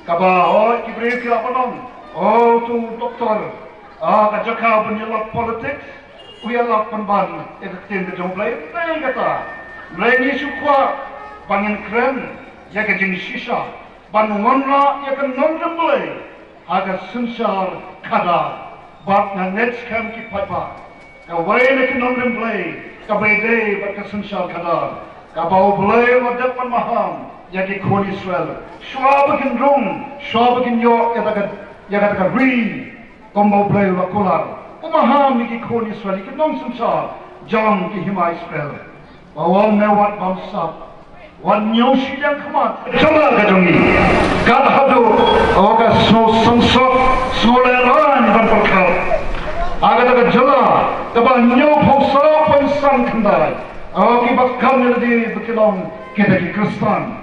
kaba oh kibri kila panong oh tu doktor kajaka penyelap politik uyalap penban ekaktin kejomplay play kata mereka suka bangin keren ya kejeng sisa bangunlah ya kan nonjemplay aga sensar kada bat na net scam ki paipa kawai na ki nonjemplay kabede bat ka sensar kada kabau play wadat pan maham ya ki khol Israel shwabakin rum shwabakin yo ya kata ri kombo play wakular umaham ni ki khol Israel ki non sensar jam ki hima Israel bawang mewat bangsa wan nyoshi yang kemat jala kajongi kat hadu awaka sangsot soleran ban perkal aga jala kaba nyo phausa pensan khandai awaki bakam ni bekilong kita ki Kristen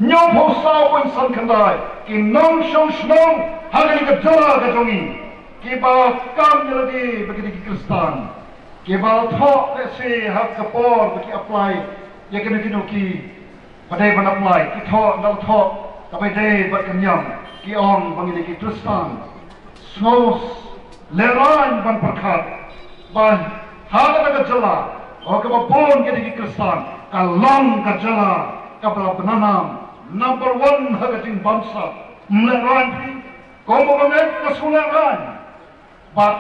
nyo phausa pensan khandai ki non shong shnong haga ni jala kajongi ki bakam ni bekiti ki Kristen ki ba thok se hak kapor beki apply ya kena ki padai ban apply ki thok dal thok tapai dei bat kenyam ki on bangile ki Kristen snos leran ban perkhat ban haga ka jala o ka pon ki Kristen ka long ka jala ka bala bananam number 1 haga ting bangsa leran pi kombo banget ka suleran bat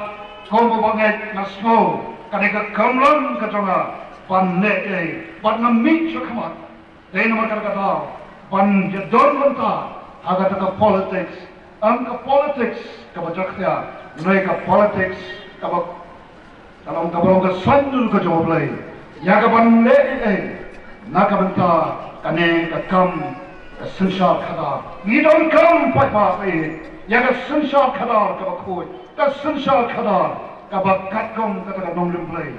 kombo banget na snow kadeka kamran ka jonga pan ne ban na mit chakmat dei nomor kata pan jadon banta aga ta politics angka politics ka bajakya mereka politics ka dalam kabarong ka sandul ka joblay ya ka ban le na ka banta kane ka kam ka sunshar khada we don't come papa ya ka sunshar khada ka khoi ka sunshar khada ka bakat kom ka ta nong limplay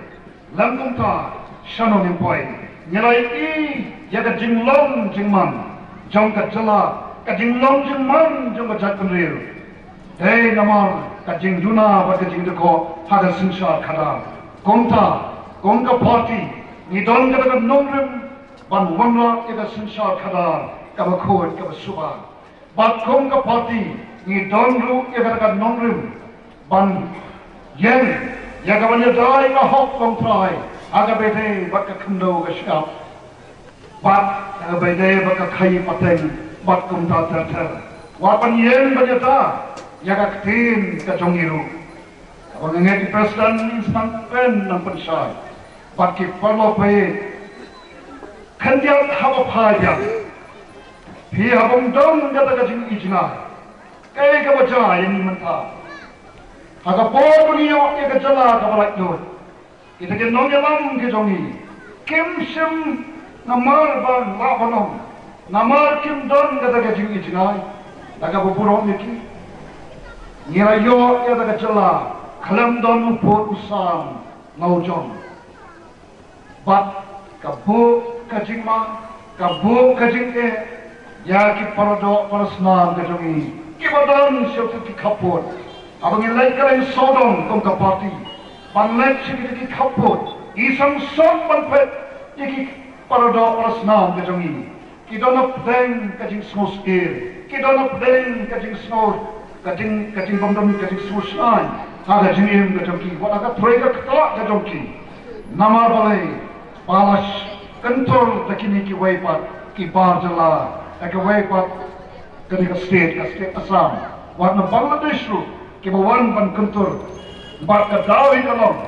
langkum ta shano limpoy nyalai ya ka jinglong jingman jong ka jala ka jinglong jingman jong ka jatkunril dei namar ka jingduna ba ka jingdeko haga sunshar khada kongka party ni don ka nongrim ban wanra ya ka sunshar khada ka ba khoi ka ba suba bat kongka party ni don ru ya ka nongrim ban yen ya ka ban dai ka hok kong trai aga bete ba ka khndo ka shap bat bede baka khai pateng bat kum ta ter wapan yen bajata yaga tin ka jongiru abang nge di presiden instan pen nang pensai bat ki parlo pe khandial hawa phaya phi habong dong gata ka jing ijna kai ka bacha yen manta aga po dunia yaga jala ka balak no ita ke nong yalam ke jongi kim sim namar ban labanong namar kim don gada ga jing ijnai daga bupuro miki ngira yo ya daga jala khalam don upot usam ngaujon bat kabu kajingma kabu kajingke ya ki parado parasnan ga jongi ki badan syukur ki kapot abang ilai karen sodom kom ka party banlet ki kapot isang son banpet ki parado parasnan ke jongi kita nak pedeng kajing smos air kita nak pedeng kajing smos kajing bamdam kajing smos nai aga jingim ke jongi wat aga trega kata ke jongi nama balai balas control takini ki waipat ki barjala ke waipat ke state Assam wat na Bangladesh ru ki bawan ban control bat ka dawi kalong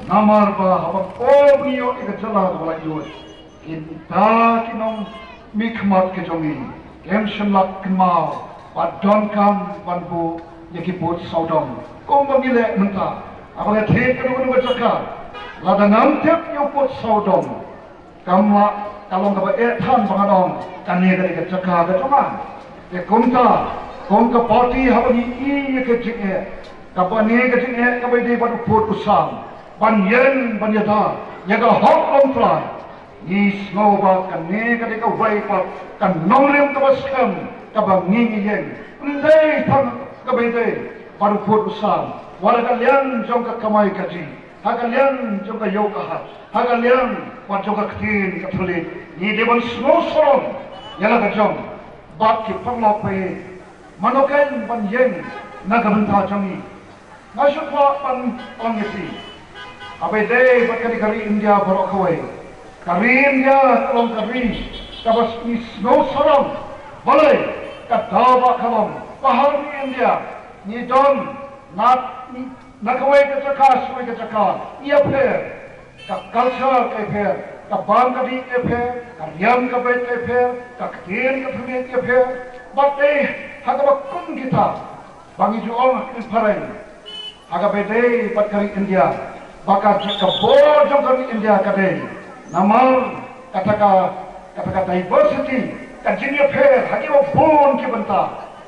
namar ba habang obniyo ke jala balai yoi kita kinong mikmat ke jongi kem shenlak kemau bat don kam banbu yaki bot saudong kom bangile menta apale the kanu bacaka ladanam tep yo bot saudong kamla kalong ka than bangadong kane ka caka ka jonga ke komka party habani i ke jinge kapane ke jinge ka bai de bat bot usam ban yen ban yata yaga hok long try ni snoba kan ne ka de ka wai pa kan nongrem ka baskam ka bangi yen ndai thang ka bai de paru phut usam wala ka lian jong ka kamai ka ji ha ka lian jong ka yo ka ha ka lian wa jong ka khin ka thuli ni de ban snow soron yala ka jong bat ki panglo pe manoken ban yen nagamanta changi ngasukwa pan ongesi abai dei bakari kari India borokawai kari India kolom kari kabas ni snow saram boleh kadawa kolom bahar ni India ni don nat nakawai kecaka suai kecaka ia per ka culture ke per ka ban kadi ke per ka riam ka bet ke per ka ktin ka phumi ke per but dei hagaba kun kita bangi juong ke parai aga bede bakari India baka ka bor jong kari India kade namal kata diversity ka jinya pher hagi wo bon ki banta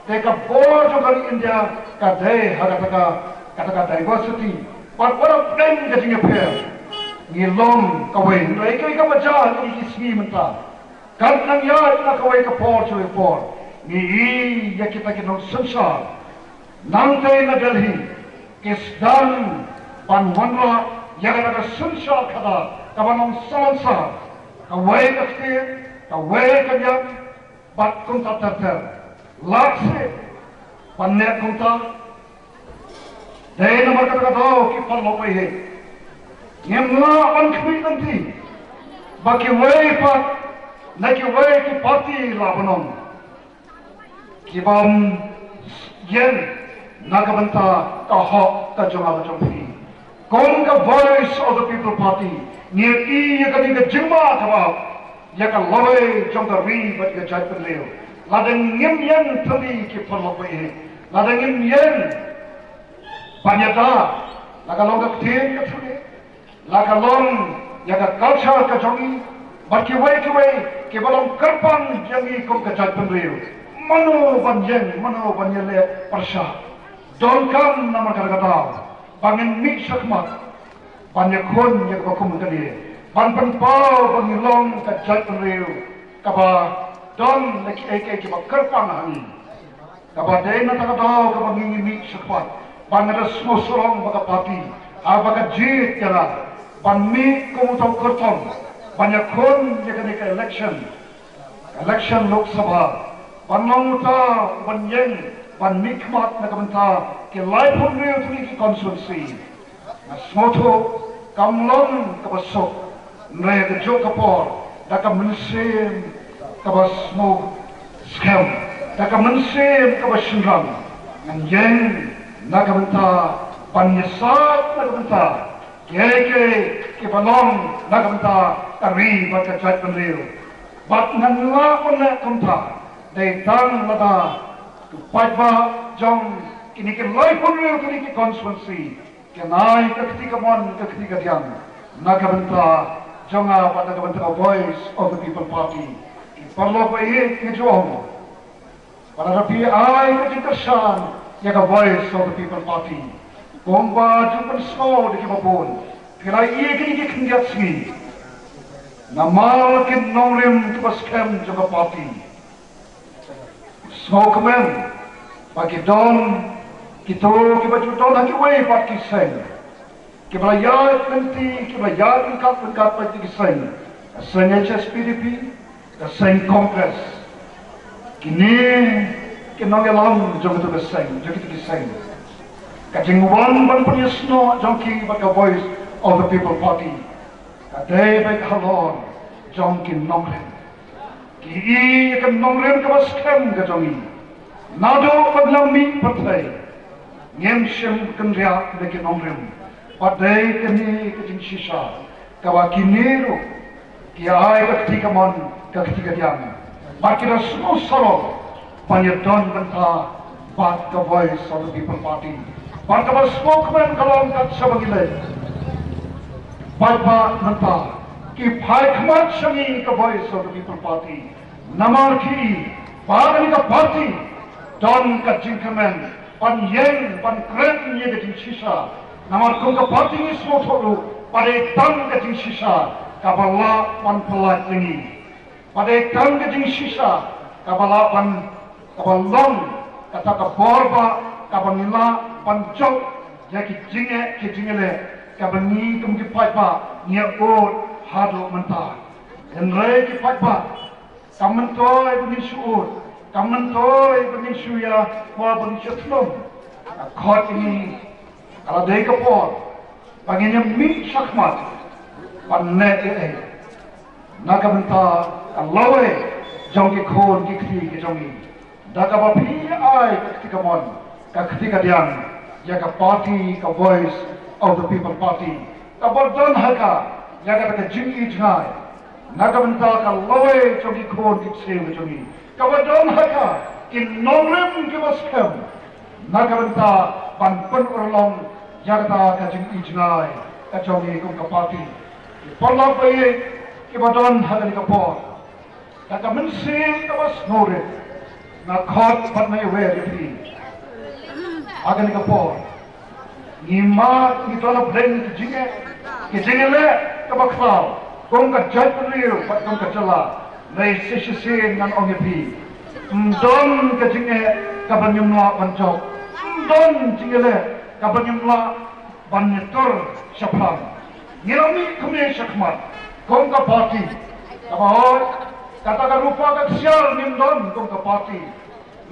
te ka bor jong kari India kade kata diversity but what of them ka jinya pher ni long ka we rei ka baja ni ismi menta kan nang ya na ka we ka por chu por ni ya kita ki no samsar nang te na Delhi Kisdan panwanra yaga sunshal kada kabanong salansa kawai kafir kawai kanyang bat kunta terter lakse panne kunta dai nama kata do ki pallo he ngemla pan khui nanti baki wai pat naki wai ki party labanon kibam yen Nagabanta kahok kajunga bajumpi. Kong ka voice of the people party. Near e yakani ka jingma kaba. Yaka lowe jong ka ri bat ka jai penleo. Ladang ngim yen thali ki palok e. Ladang ngim yen panyata. Laga long ka ktin ka thule. Laga long yaka culture ka jongi. Bat ki wei ki balong karpang jangi kong ka jai penleo. Mano banyen le persha. Don't come nama kata bangin mi sakmat banyak kon yang bakum kali ban pau bangilong ka jat riu kaba don leki ek ki bakar panang kaba dei na kata ka bangin mi sakmat ban ada semua sorong baka parti baka jit kala ban mi ko tau kerton banyak kon yang ka election Lok Sabha ban long ta ban yen ban mikmat na kamanta ke life on real to ki constituency na smoto kamlon kabasok nre de jokapor da kamunsim kabasmo scam da kamunsim kabashinram nan yen na kamanta ban yasat na kamanta ke balong na kamanta kari ba ka chat panriu bat nan la on na kamta de tang lada Pajba jong kini ke life on real kini ke constituency kenai ketika mon ketika diam nagabenta jonga pada nagabenta voice of the people party perlu bayi ke jong pada rapi ai ketika shan ya ka voice of the people party bomba jupan small di kebun kelai ia kini ke kendiat sini namal kin nongrim tuas kem jonga party Smoke men, bagi don, kita baju don lagi way pat kisah. Kita layar nanti, kita layar lengkap pat kisah. Kisah HSPDP, kisah Kongres. Kini kita ngelam jom itu kisah. Kajingwan ban punya snow jongki bagi voice of the people party. Kadai baik halon jongki nongren. Ki kan nongren ka baskem ka jongi nado paglami patai ngem shem kan ria de ki nongren padai kani ka jing shisha ka wa kinero ki ai ka ti ka mon ka ti ka diam makira smo solo panyadon banta bat ka voice of the people party bat ka smoke man kalom ka sabagile bat ba nanta ki phaikhmat shangi ka voice of the people party namar ki bagani ka party don ka jinkamen pan yen pan kren ye de shisha namar ko ka party ni smo thoru pare tang ka jing shisha ka bala pan pelat lingi pare tang ka jing shisha ka bala pan ka balong kata ka borba ka banila pan jok ya ki jingele ka bangi kum ki paipa nya o hadu mentah dan rei ki paipa kamen toy bunyi syur kamen toy bening suya mau bening setlom khot ini kalau dei kapor panginya mi sakmat panne naga benta allawe jong ki khon ki khri ki jongi daga ba phi ai ki kamon ka khti ka diang ya ka party ka voice of the people party ka bordon haka ya ka jingi jnai naga benta ka allawe jong ki khon ki khri ki jongi ka bordon haka ki nomrem ki waskem naga benta ban pen urlong ya ka jingi jnai ka jongi kum ka party Perlu bayi kebadan hal ini kapor. Jika mensim kawas nore, nak khot pernah aware jadi. Agan kapor. Ima kita nak blend kijinge le kabakal. Kong kajat beliau, kong kajala. Lai sesi nan ongepi. Don kijinge kabanyumla pancok. Don jingle kabanyumla banyetor syapang. Nilami kami syakmat, kongka parti. Kapahoy, katakan rupa kaksial nimdon kongka parti.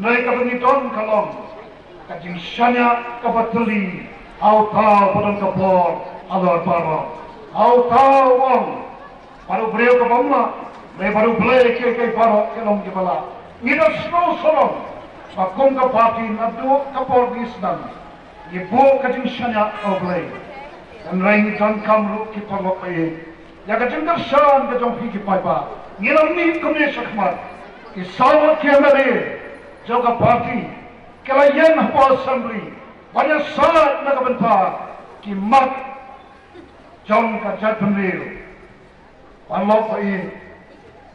Nai kabangidon kalong, kajing syanya kabateli, au tau padang kapor, alor baro. Au tau wong, baru beliau kabamla, nai baru belai kai baro kelong kepala. Ngido slow solong, kongka parti nadu kapor disnan. Ibu kajing syanya au belai. Dan lain dan kamru kita lokai. Ya kajeng tersan kajeng pi kita pa. Ngilang ni kami sakmat. Kisawat kiamari. Jaga parti. Kelayan hapa assembly. Banyak saat nak bentar. Kimat. Jom kajat penil. Lokai.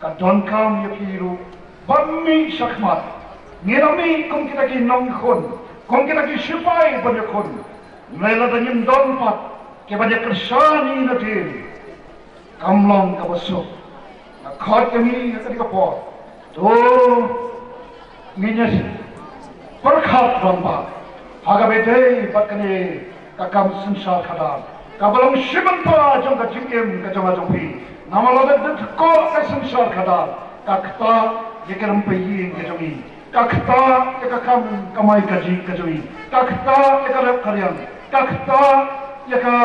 Kadon kam ya piru. Bami sakmat. Ngilang ni kum kita ki nongkon. Kum kita ki sipai banyak kon. Nela danyim don pat. Kepada kersani nanti, kamlong kabasuk, khot kami nanti kapor, tu minyak perkhat rompa, haga bete bakne kakam sensar khadal, kabalong simanta jong kajingkem kajong ajongpi, nama lagat dekor ka sensar khadal, kakta jekeram peyin kajongi, kakta kakam kamai kaji kajongi, kakta ekarap karyan, kakta Jika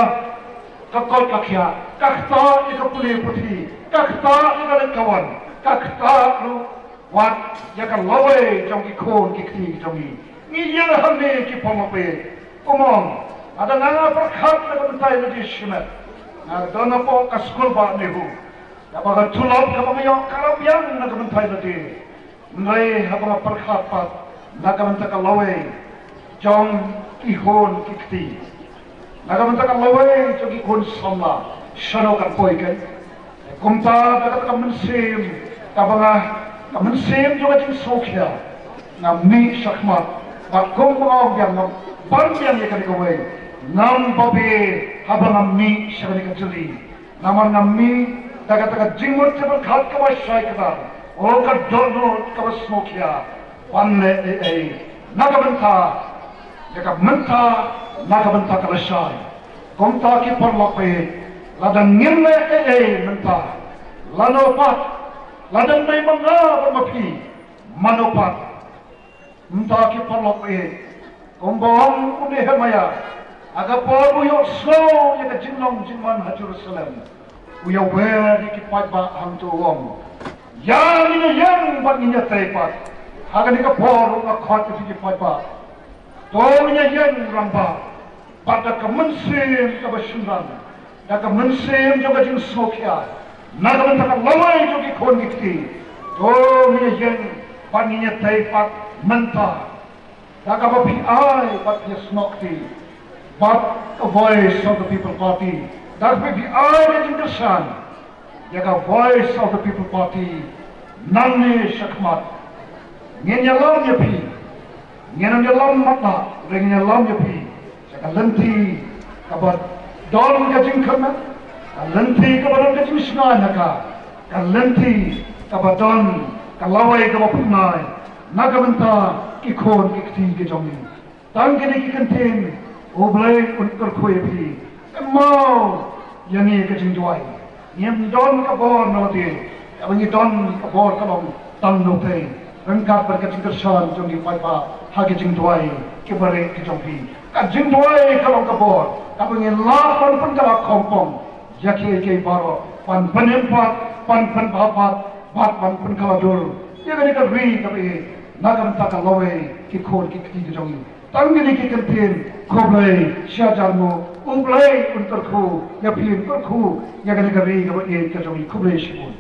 kakol kakya, kakta jika pulih putih, kakta jika kawan, kakta lu wat jika lawe jong ikon kikti jongi. Ni yang hamne ki pomope, umong ada nanga perkhat na bentai na dismet. Na dona po kaskul ba nehu. Kapag tulog kapag yung karabyang na bentai na di. Ngai habang perkhat pat na bentai ka lawe jong ikon kikti. Nagamanta ka laway jogi kun sama shano kan poiken kumta dagat ka mensim kabanga ka mensim juga jing sokya ngami sakmat bakong mga yang banyan ya kan kaway nam babe habang ngami siya kan juli naman ngami dagat ka jingmot sa berkhat ka wasay ka o ka dono ka sokya panne nagamanta jika menta nagamenta kalasay kumta ki parlape ladan ngirle menta lanopat ladan may mga bermapi manopat menta ki parlape kumbang unihemaya aga porbu yo slow ya ka jinlong jinman ha Jerusalem uya wer ki pagba hantu wong yang ina yang bat niya tepat haga ni ka poru ka khot ki pagba Tolnya yang ramba pada kemensim kebesunan, dan kemensim juga jeng sokya, naga mentaka lawai juga kon giti. Tolnya yang paninya taipat mentah, naga bapi ai bat yasnokti, but a voice of the people party. Dat bapi ai jeng kesan, jaga voice of the people party, nanne sakmat, ngenyalam nyepi. Ngenam jalam mata, ring jalam jepi. Jika lenti kabar don kajing kena, lenti kabar kajing sengai naka, lenti kabar don kalawai kabar punai, naga benta ikon ikti kejongi. Tang kini kikantin, oblay untuk kue pi, mau yang ini kajing juai. Nyem don kabar nolati, abang don kabar kalong tang note. rengkat berketinggalan jongi paipa hagi jingduai kibare kijongpi ka jingduai kalong kabor kabengin lapan penkala kompong yaki ke baro pan penempat pan penbapat bat pan penkala dur ya gani ka ri kabe nagam taka lowe ki khor ki kijongi tangini ki kempin khoblai syajarmo umblai untarku ya pilin kurku ya gani ka ri kabe kijongi khoblai shibun